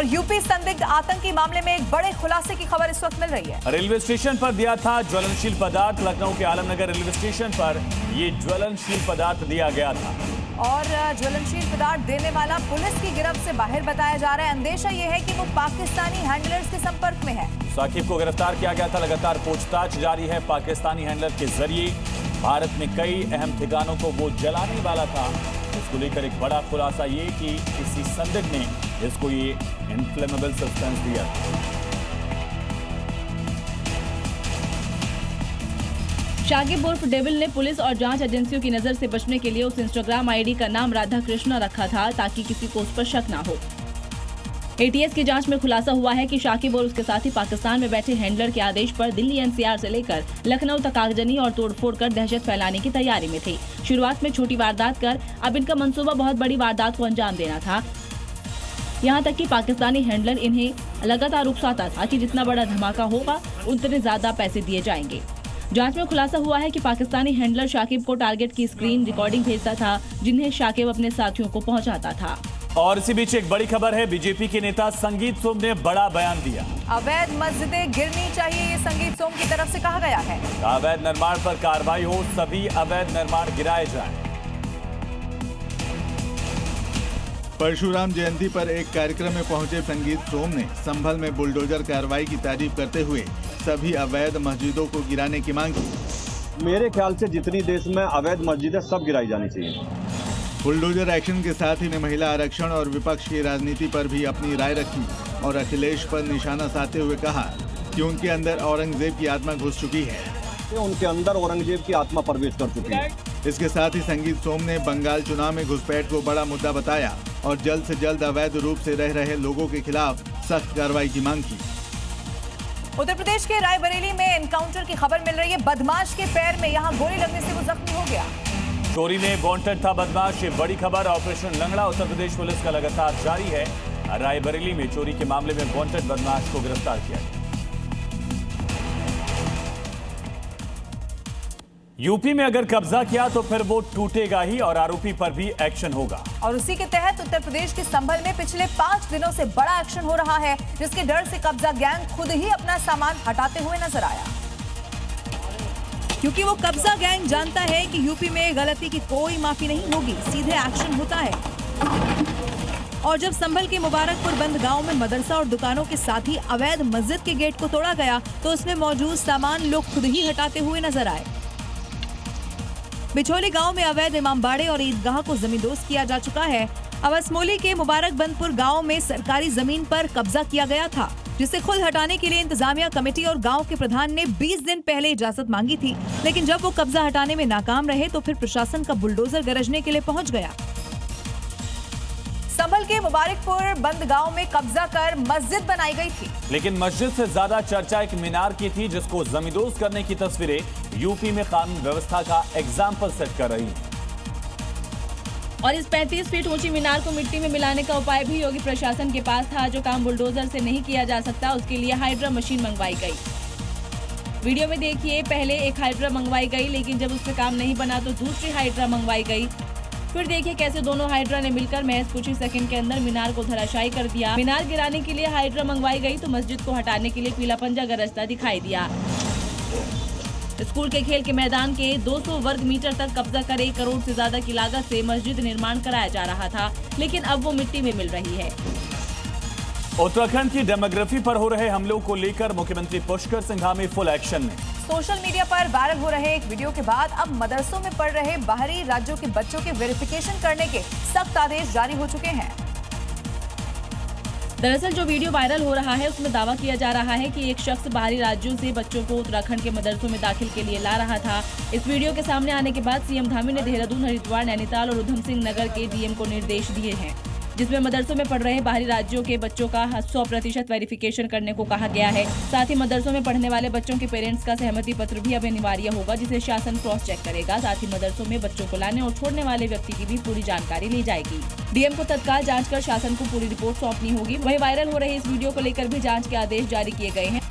UP संदिग्ध आतंकी मामले में एक बड़े खुलासे की खबर इस वक्त मिल रही है। रेलवे स्टेशन पर दिया था ज्वलनशील पदार्थ। लखनऊ के आलमनगर रेलवे स्टेशन पर ये ज्वलनशील पदार्थ दिया गया था और ज्वलनशील पदार्थ देने वाला पुलिस की गिरफ्त से बाहर बताया जा रहा है। अंदेशा ये है कि वो पाकिस्तानी हैंडलर्स के संपर्क में है। साकिब को गिरफ्तार किया गया था। लगातार पूछताछ जारी है। पाकिस्तानी हैंडलर के जरिए भारत में कई अहम ठिकानों को वो जलाने वाला था। इसको लेकर एक बड़ा खुलासा ये कि किसी संदिग्ध ने इसको ये इनफ्लेमेबल सब्सटेंस दिया। शाकिब उर्फ डेविल ने पुलिस और जांच एजेंसियों की नजर से बचने के लिए उस इंस्टाग्राम आईडी का नाम राधा कृष्णा रखा था ताकि किसी को उस पर शक ना हो। एटीएस की जांच में खुलासा हुआ है कि शाकिब और उसके साथी पाकिस्तान में बैठे हैंडलर के आदेश पर दिल्ली एनसीआर से लेकर लखनऊ तक आगजनी और तोड़फोड़ कर दहशत फैलाने की तैयारी में थे। शुरुआत में छोटी वारदात कर अब इनका मंसूबा बहुत बड़ी वारदात को अंजाम देना था। यहाँ तक कि पाकिस्तानी हैंडलर इन्हें लगातार उकसाता था कि जितना बड़ा धमाका होगा उतने ज्यादा पैसे दिए जाएंगे। जांच में खुलासा हुआ है कि पाकिस्तानी हैंडलर शाकिब को टारगेट की स्क्रीन रिकॉर्डिंग भेजता था, जिन्हें शाकिब अपने साथियों को पहुंचाता था। और इसी बीच एक बड़ी खबर है। बीजेपी के नेता संगीत सोम ने बड़ा बयान दिया। अवैध मस्जिदें गिरनी चाहिए, ये संगीत सोम की तरफ से कहा गया है। अवैध निर्माण पर कार्रवाई हो, सभी अवैध निर्माण गिराए जाएं। परशुराम जयंती पर एक कार्यक्रम में पहुंचे संगीत सोम ने संभल में बुलडोजर कार्रवाई की तारीफ करते हुए सभी अवैध मस्जिदों को गिराने की मांग की। मेरे ख्याल से जितनी देश में अवैध मस्जिदें सब गिराई जानी चाहिए। बुलडोजर एक्शन के साथ ही ने महिला आरक्षण और विपक्ष की राजनीति पर भी अपनी राय रखी और अखिलेश पर निशाना साधते हुए कहा कि उनके अंदर औरंगजेब की आत्मा घुस चुकी है। उनके अंदर औरंगजेब की आत्मा प्रवेश कर चुकी है। इसके साथ ही संगीत सोम ने बंगाल चुनाव में घुसपैठ को बड़ा मुद्दा बताया और जल्द से जल्द अवैध रूप से रह रहे लोगों के खिलाफ सख्त कार्रवाई की मांग की। उत्तर प्रदेश के रायबरेली में एनकाउंटर की खबर मिल रही है। बदमाश के पैर में यहां गोली लगने से वो जख्मी हो गया। चोरी में वांटेड था बदमाश। ये बड़ी खबर। ऑपरेशन लंगड़ा उत्तर प्रदेश पुलिस का लगातार जारी है। रायबरेली में चोरी के मामले में वांटेड बदमाश को गिरफ्तार किया गया। यूपी में अगर कब्जा किया तो फिर वो टूटेगा ही और आरोपी पर भी एक्शन होगा। और उसी के तहत उत्तर प्रदेश के संभल में पिछले 5 दिनों से बड़ा एक्शन हो रहा है, जिसके डर से कब्जा गैंग खुद ही अपना सामान हटाते हुए नजर आया। क्योंकि वो कब्जा गैंग जानता है कि यूपी में गलती की कोई माफी नहीं होगी, सीधे एक्शन होता है। और जब संभल के मुबारकपुर बंद गांव में मदरसा और दुकानों के साथ ही अवैध मस्जिद के गेट को तोड़ा गया तो उसमें मौजूद सामान लोग खुद ही हटाते हुए नजर आए। बिछोली गांव में अवैध इमामबाड़े और ईदगाह को जमींदोज किया जा चुका है। अवसमोली के मुबारकबंदपुर गांव में सरकारी जमीन पर कब्जा किया गया था, जिसे खुद हटाने के लिए इंतजामिया कमेटी और गांव के प्रधान ने 20 दिन पहले इजाजत मांगी थी, लेकिन जब वो कब्जा हटाने में नाकाम रहे तो फिर प्रशासन का बुलडोजर गरजने के लिए पहुंच गया। संभल के मुबारकपुर बंद गांव में कब्जा कर मस्जिद बनाई गई थी, लेकिन मस्जिद से ज्यादा चर्चा एक मीनार की थी, जिसको जमींदोज करने की तस्वीरें यूपी में कानून व्यवस्था का एग्जाम्पल सेट कर रही हैं। और इस 35 फीट ऊंची मीनार को मिट्टी में मिलाने का उपाय भी योगी प्रशासन के पास था। जो काम बुलडोजर से नहीं किया जा सकता, उसके लिए हाइड्रा मशीन मंगवाई गई। वीडियो में देखिए, पहले एक हाइड्रा मंगवाई गई, लेकिन जब उससे काम नहीं बना तो दूसरी हाइड्रा मंगवाई गई। फिर देखिए कैसे दोनों हाइड्रा ने मिलकर महज कुछ ही सेकंड के अंदर मीनार को धराशायी कर दिया। मीनार गिराने के लिए हाइड्रा मंगवाई गई तो मस्जिद को हटाने के लिए पीला पंजा गरजता दिखाई दिया। स्कूल के खेल के मैदान के 200 वर्ग मीटर तक कब्जा कर 1 करोड़ से ज्यादा की लागत से मस्जिद निर्माण कराया जा रहा था, लेकिन अब वो मिट्टी में मिल रही है। उत्तराखंड की डेमोग्राफी पर हो रहे हमलों को लेकर मुख्यमंत्री पुष्कर सिंघामी फुल एक्शन में। सोशल मीडिया पर वायरल हो रहे एक वीडियो के बाद अब मदरसों में पढ़ रहे बाहरी राज्यों के बच्चों के वेरिफिकेशन करने के सख्त आदेश जारी हो चुके हैं। दरअसल जो वीडियो वायरल हो रहा है उसमें दावा किया जा रहा है कि एक शख्स बाहरी राज्यों से बच्चों को उत्तराखंड के मदरसों में दाखिल के लिए ला रहा था। इस वीडियो के सामने आने के बाद सीएम धामी ने देहरादून, हरिद्वार, नैनीताल और उधम सिंह नगर के डीएम को निर्देश दिए हैं, जिसमें मदरसों में पढ़ रहे बाहरी राज्यों के बच्चों का 100% वेरिफिकेशन करने को कहा गया है। साथ ही मदरसों में पढ़ने वाले बच्चों के पेरेंट्स का सहमति पत्र भी अब अनिवार्य होगा, जिसे शासन क्रॉस चेक करेगा। साथ ही मदरसों में बच्चों को लाने और छोड़ने वाले व्यक्ति की भी पूरी जानकारी ली जाएगी। डीएम को तत्काल जांच कर शासन को पूरी रिपोर्ट सौंपनी होगी। वहीं वायरल हो रहे इस वीडियो को लेकर भी जांच के आदेश जारी किए गए हैं।